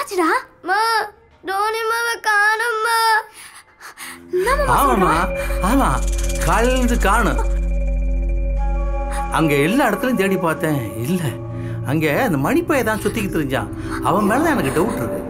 என்னாச்சுடா? மா டோனிமாவை காணோம்மா. ஆமாம்மா, ஆமா, காலையிலிருந்து காணும். அங்க எல்லா இடத்துலயும் தேடி பார்த்தேன், இல்ல. அங்க அந்த மணிப்பைய தான் சுத்திக்கிட்டு தெரிஞ்சான். அவன் மேலதான் எனக்கு டவுட் இருக்கு.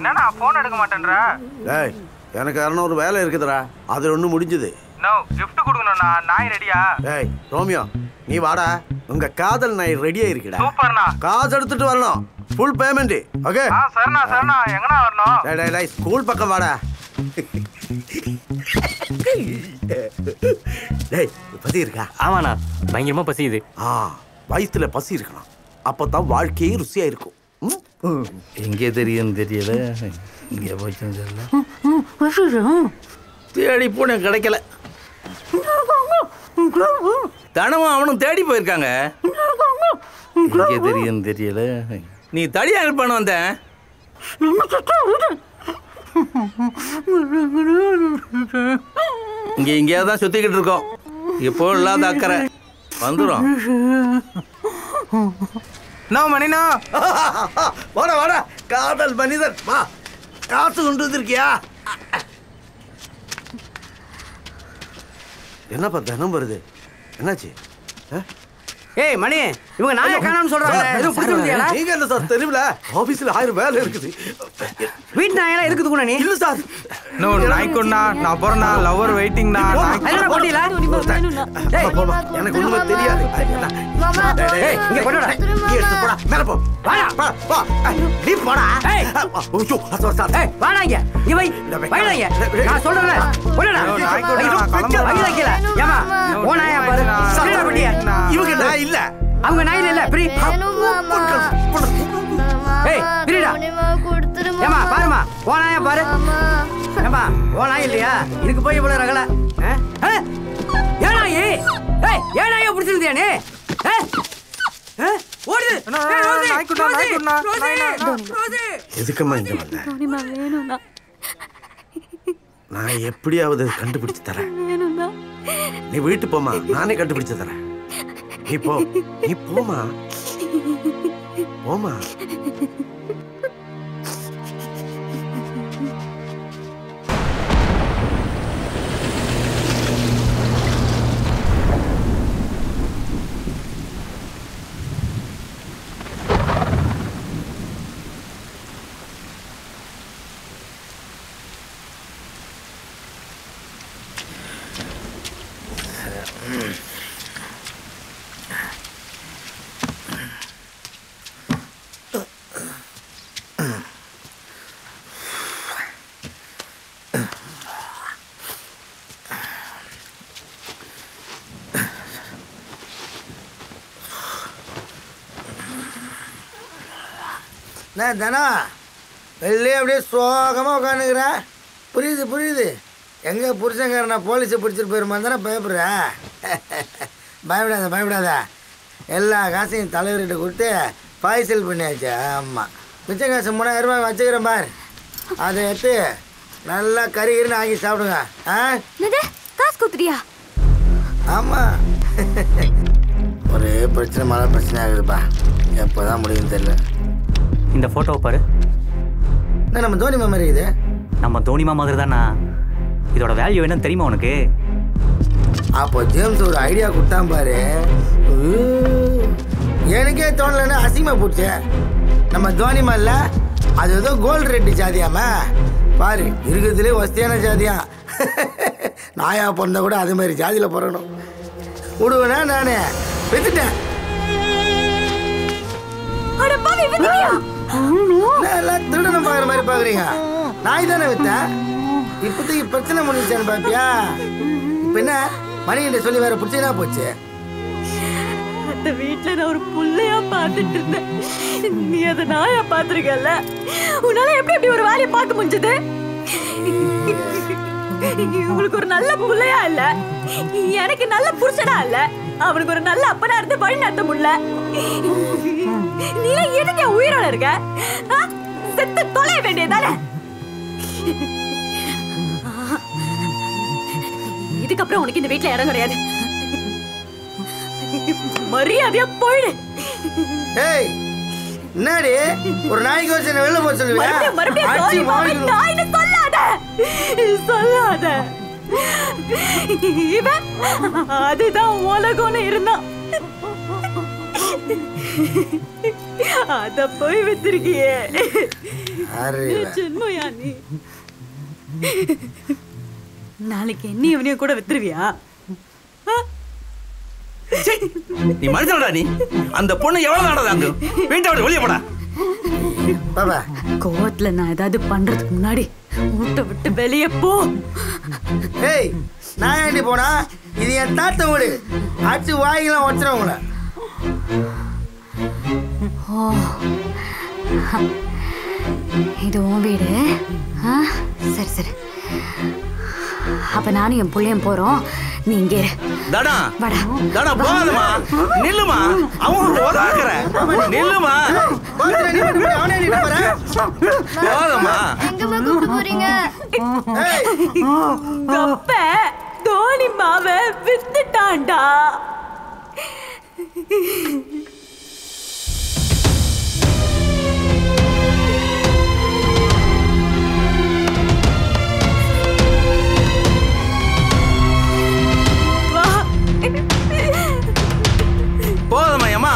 என்னடா போன் எடுக்க மாட்டேன்றா? டேய், எனக்கு 200 வேலை இருக்குதுடா. அது ஒண்ணு முடிஞ்சது. நோ, gift கொடுக்கணும்னா. நாய் ரெடியா? டேய் ரோமியோ, நீ வாடா. உங்க காதல் நாய் ரெடியா இருக்குடா. சூப்பர்ண்ணா. காசு எடுத்துட்டு வரணும். Full payment. ஓகே? சரிண்ணா சரிண்ணா. எங்கண்ணா வரணும்? டேய் டேய், ஸ்கூல் பக்கம் வாடா. டேய், பசி இருக்கா? ஆமாண்ணா, பயங்கரமா பசியுது. வயிற்றுல பசி இருக்கணும், அப்பதான் வாழ்க்கையே ருசியா இருக்கும். எங்கே தெரியும் தெரியல, இங்கே போச்சுன்னு தெரியல. தேடி போன கிடைக்கல. தனமும் அவனும் தேடி போயிருக்காங்க. எங்கே தெரியும் தெரியல. நீ தடியா பண்ண வந்த. இங்க இங்கேயா தான் சுத்திக்கிட்டு இருக்கோம். இப்போ இல்லாத அக்கறை வந்துடும். மணினா வாடா வாடா, காதல் மனிதன் வா. காசு கொண்டு வந்திருக்கியா? என்னப்பா தினம் வருது, என்னாச்சு? ஏய் மணி, இவங்க நாயை காணோம்னு சொல்றாங்க. எதுவும் பிடிச்சு வந்தியாடா? நீங்க என்ன சார் தெரியல, ஆபீஸ்ல 1000 வேலை இருக்குது. வீட்டு நாயெல்லாம் இருக்குது கூட. நீ இல்ல சார். நோ நாய்க்குண்ணா, நான் போறேன்னா லவர் வெயிட்டிங்ண்ணா. என்னடா போடில? போமா, எனக்கு ஒண்ணுமே தெரியாது. ஏய் இங்க கொண்டுடா. நீ எடுத்து போடா, மேல போ. வாடா போ. நீ போடா. ஏய் ஓ சார் சார். ஏய் வாடா இங்க. இங்க வை. வைடா இங்க. நான் சொல்றேன்ல. கொண்டுடா. வைடா கீழ. ஏமா ஓ நாயா பாரு. சரிடா பட்டியா. இவங்க நாய் இல்ல. அவங்க நாய் இல்ல. பிரி. ஏய் பிரிடா. ஏமா பாருமா, ஓ நாயா பாரு. ஏமா ஓ நாய் இல்லையா? இதுக்கு போய் இவ்வளவு ரகல. ஏன் நாய்? ஏய் ஏன் நாயை பிடிச்சிருந்தியா நீ? ஓடுது. எதுக்குமா இங்க வந்த? நான் எப்படியாவது கண்டுபிடிச்சு தரேன். நீ வீட்டு போமா, நானே கண்டுபிடிச்சு தரேன். நீ போ, நீ போமா, போமா. நான் தானா வெளியே அப்படியே சோகமாக உட்காந்துக்கிறேன். புரியுது புரியுது. எங்கே புருஷங்காரனா போலீஸை பிடிச்சிட்டு போயிருமா தானே பயப்படுறேன். பயப்படாத பயப்படாத. எல்லா காசையும் தலைவர்கிட்ட கொடுத்து பாய்சல் பண்ணியாச்சு. ஆமாம், மிச்ச காசு 3000 ரூபாய் வச்சுக்கிறேன் பார். அதை எடுத்து நல்லா கறின்னு ஆக்கி சாப்பிடுங்க. காசு கொடுத்துறியா? ஆமாம், ஒரே பிரச்சனை, மழை பிரச்சனை ஆகுதுப்பா. எப்போ தான் முடியும்னு தெரியல. இந்த ஃபோட்டோவை பாரு. நம்ம தோனிமா மாதிரி இது. நம்ம தோனிமா மாதிரி தானா? இதோட வேல்யூ என்னன்னு தெரியுமா உனக்கு? அப்போ ஜேம்ஸ் ஒரு ஐடியா கொடுத்தான் பாரு. எனக்கே தோணலன்னு அசிங்கமா போச்சு. நம்ம தோனிமா இல்ல, அது ஏதோ கோல்டு ரெட்டி ஜாதியாமா பாரு. இருக்கிறதுலே வசதியான ஜாதியா. நாயா பிறந்தா கூட அது மாதிரி ஜாதியில பிறக்கணும். விடுவேனா நானே வித்துட்டேன். எல்லாம் திருடனம் பாக்குற மாதிரி பாக்குறீங்க. நாய் தானே வித்தேன். இப்போதைக்கு பிரச்சனை முடிஞ்சான்னு பாப்பியா? இப்ப என்ன மணிகிட்ட சொல்லி வேற பிரச்சனை போச்சு. அந்த வீட்டுல நான் ஒரு புள்ளையா பாத்துட்டு இருந்தேன். நீ அதை நாயா பாத்துருக்கல. உன்னால எப்படி எப்படி ஒரு வேலையை பார்க்க முடிஞ்சது? இவங்களுக்கு ஒரு நல்ல புள்ளையா இல்ல, எனக்கு நல்ல புருஷனா இல்ல, அவனுக்கு ஒரு நல்ல அப்பனா இருந்து வழி நடத்த முடியல. நீ எதுக்கு உயிரோட இருக்க? செத்து தொலைய வேண்டியதானே? இதுக்கப்புறம் உனக்கு இந்த வீட்டுல இடம் கிடையாது. மரியாதையா போயிடு. ஏய் என்னடி ஒரு நாய்க்கு வச்சு வெளில போக சொல்லுவியா? மறுபடியும் சொல்லாத சொல்லாத. இவன் அதுதான் உலகம்னு இருந்தான், அத போய் வித்திருக்கியே. சின்மயா நீ நாளைக்கு என்ன இவனையும் கூட வித்துருவியா? நீ மனுஷனடா நீ. அந்த பொண்ணு எவ்வளவு நாடா வீட்டை விட்டு வெளியே போடா. கோவத்துல நான் ஏதாவது பண்றதுக்கு முன்னாடி வீட்டை விட்டு வெளியே போ. ஏய் நான் ஏண்டி போனா? இது என் தாத்த வீடு. அடிச்சு வாய்க்கெல்லாம் வச்சிடும் உங்களை. ஓ இது உன் வீடு? சரி சரி, அப்ப நானும் என் பிள்ளையும் போறோம். நீ இங்கே தடா வாடா. தடா போகாதமா, நில்லுமா. அவங்க ஓதாக்குற நில்லுமா. போகாதமா. எங்கம்மா கூப்பிட்டு போறீங்க? கப்ப தோனி மாவ வித்துட்டான்டா. போதுமா ஏமா,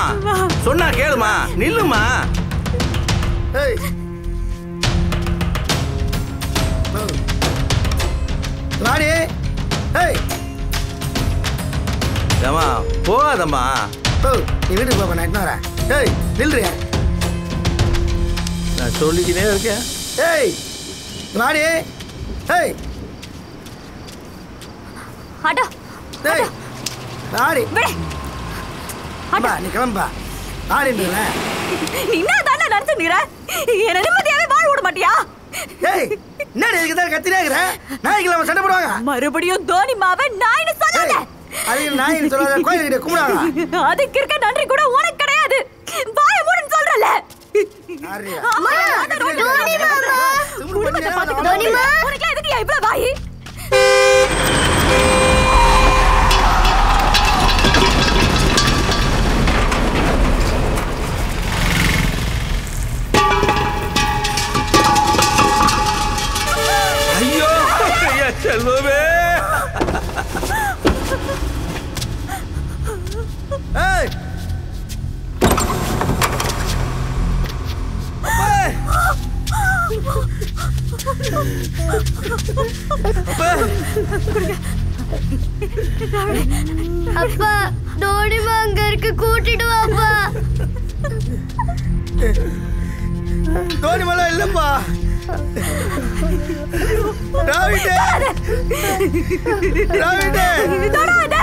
சொன்னா கேளுமா, நில்லுமா. ஏமா போகாதம்மா. நீ வீட்டுக்கு போப்ப, நான் என்ன வரேன். ஏய் நில்றியா? நான் சொல்லிக்கினே இருக்கேன். ஏய் வாடி. ஏய் அடா ஏய் வாடி. அம்மா நீ கிளம்பா. வாடின்றல. நீ என்ன தானே நினைச்சுக்கிற? என்ன நிம்மதியாவே வாழ விட மாட்டியா? ஏய் என்னடி இதுக்கு தான் கத்தினே இருக்கற? நாய்க்கு அவன் சண்டை போடுவாங்க. மறுபடியும் தோனி மாவ நாயின்னு சொல்லாத. அது நாயின்னு சொல்லாத, கோயில்கிட்ட கும்பிடுவாங்க. அதுக்கு இருக்க நன்றி கூட உனக்கு கிடையாது. வாய மூடுன்னு சொல்றல. அம்மா தோனி மாமா குடும்பத்தை பாத்துக்க. தோனி மாமா உனக்கு எதுக்கு இவ்ளோ வாய்? ஐயோ ஐயா செல்வமே. ஏய் அப்பா தோனிமா அங்க இருக்கு, கூட்டிட்டு வாப்பா. தோனிமலா இல்லப்பா. ராவிடே ராவிடே தொடாத.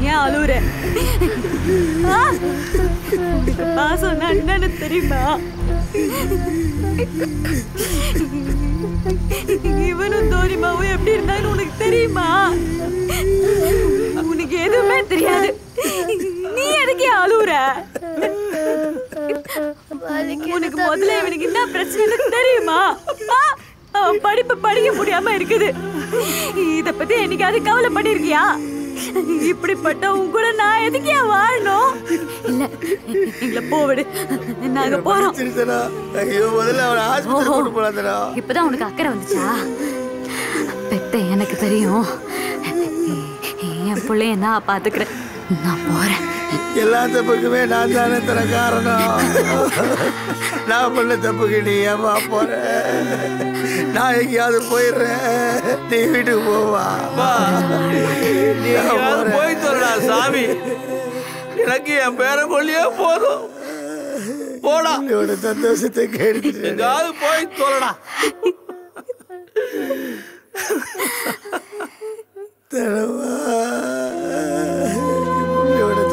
ஏன் அழுவுற? பாசம் என்னன்னு தெரியுமா? இவனும் தோனிமாவும் எப்படி இருந்தான்னு உனக்கு தெரியுமா? உனக்கு எதுவுமே தெரியாது. நீ எதுக்கு அழுவுற? உனக்கு முதல்ல இவனுக்கு என்ன பிரச்சனை தெரியுமா? அவன் படிப்பு படிக்க முடியாம இருக்குது. இத பத்தி என்னைக்காவது கவலைப்பட்டிருக்கியா? இப்படிப்பட்ட உன் கூட நான் எதுக்கு வாழணும்? இல்ல எங்களை போவிடு, நாங்க போறோம். ஐயோ முதல்ல அவனை ஆஸ்பத்திரி கொண்டு போறாதடா. இப்பதான் உனக்கு அக்கறை வந்துச்சா? பெத்த எனக்கு தெரியும். என் பிள்ளைய நான் பாத்துக்கிறேன். நான் போறேன். எல்லா தப்புக்குமே நான் தானே தர காரணம். நான் பண்ண தப்புக்கு நீ ஏமா போற? நான் எங்கேயாவது போயிடுறேன், நீ வீட்டுக்கு போவா. நீ போய் சொல்லா சாமி. எனக்கு என் பேரை கொல்லியே போதும். போடா, சந்தோஷத்தை கேட்டு எங்காவது போய் சொல்லடா. தனமா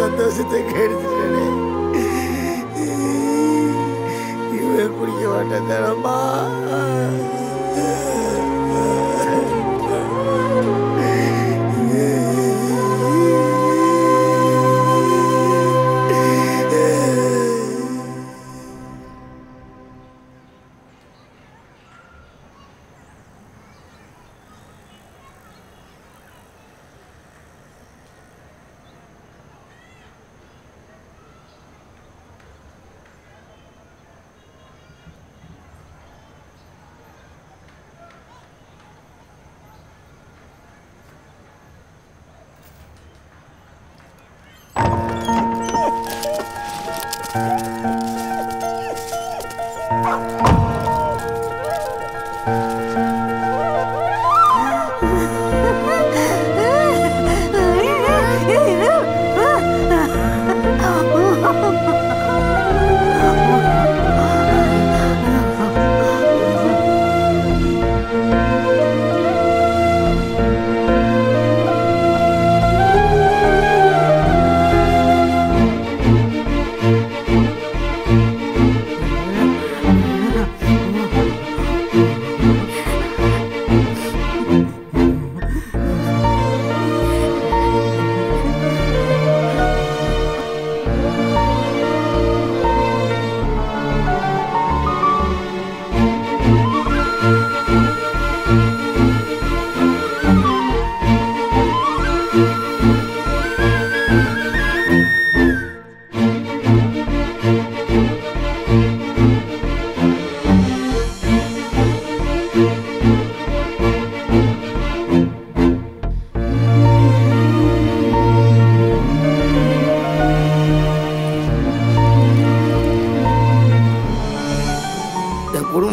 சந்தோஷத்தை கேடுத்துட்டே. இவன் குடிக்க மாட்டேன் தனமா.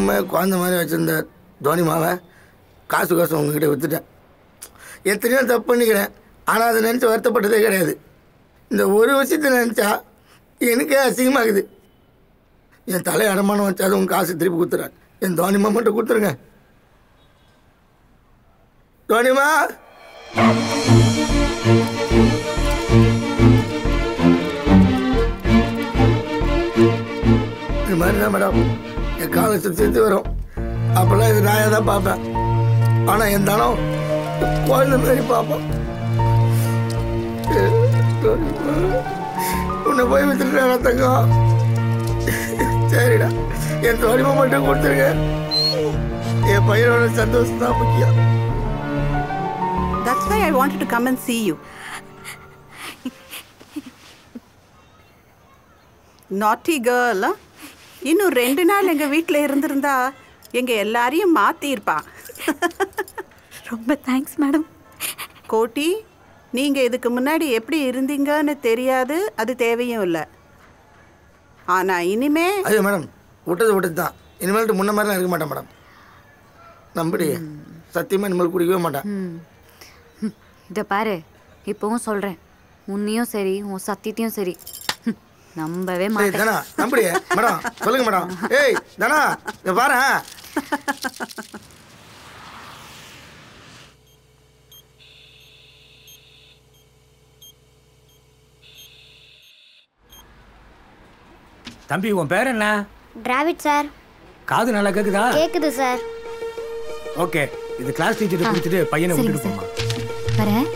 எப்பவுமே குழந்த மாதிரி வச்சுருந்த தோனிமாவை காசு உங்ககிட்ட விற்றுட்டேன். எத்தனையோ தப்பு பண்ணிக்கிறேன், ஆனால் அதை நினச்சி வருத்தப்பட்டதே கிடையாது. இந்த ஒரு விஷயத்தை நினச்சா எனக்கே அசிங்கமாகுது. என் தலை அடமானம் வச்சாது உங்கள் காசு திருப்பி கொடுத்துறேன். என் தோனிமா மட்டும் கொடுத்துருங்க. தோனிமா, இது மாதிரி தான் மேடம் என் காலை சுற்றி வரும். அப்போல்லாம் இது நாயாக தான் பார்ப்பேன். ஆனால் என் தானம் குழந்தை மாதிரி பார்ப்போம். உன்னை போய் வித்துட்டு தங்கம். சரிடா, என் தோனிமா மட்டும் கொடுத்துருங்க. என் பையனோட சந்தோஷம் தான் முக்கியம். That's why I wanted to come and see you. Naughty girl. இன்னும் 2 நாள் எங்கள் வீட்டில் இருந்திருந்தா எங்கள் எல்லாரையும் மாற்றிருப்பா. ரொம்ப தேங்க்ஸ் மேடம். கோட்டி, நீங்கள் இதுக்கு முன்னாடி எப்படி இருந்தீங்கன்னு தெரியாது, அது தேவையும் இல்லை. ஆனால் இனிமே ஐயோ மேடம், விட்டது தான். இனிமேல்ட்டு முன்ன மாதிரிலாம் இருக்க மாட்டேன் மேடம். நம்படி சத்தியமாக இனிமேல் குடிக்கவே மாட்டேன். இதை பாரு, இப்போவும் சொல்கிறேன், உன்னையும் சரி உன் சத்தியத்தையும் சரி நம்பவே மாட்டேன். தானா நம்படி மேடம், சொல்லுங்க மேடம். ஏய் தானா, இதை பாரு. தம்பி, உன் பேர் என்ன? டிராவிட் சார். காது நல்லா கேக்குதா? கேக்குது சார். ஓகே, இது கிளாஸ் டீச்சர் கொடுத்துட்டு பையனை விட்டுட்டு போமா. வரேன்.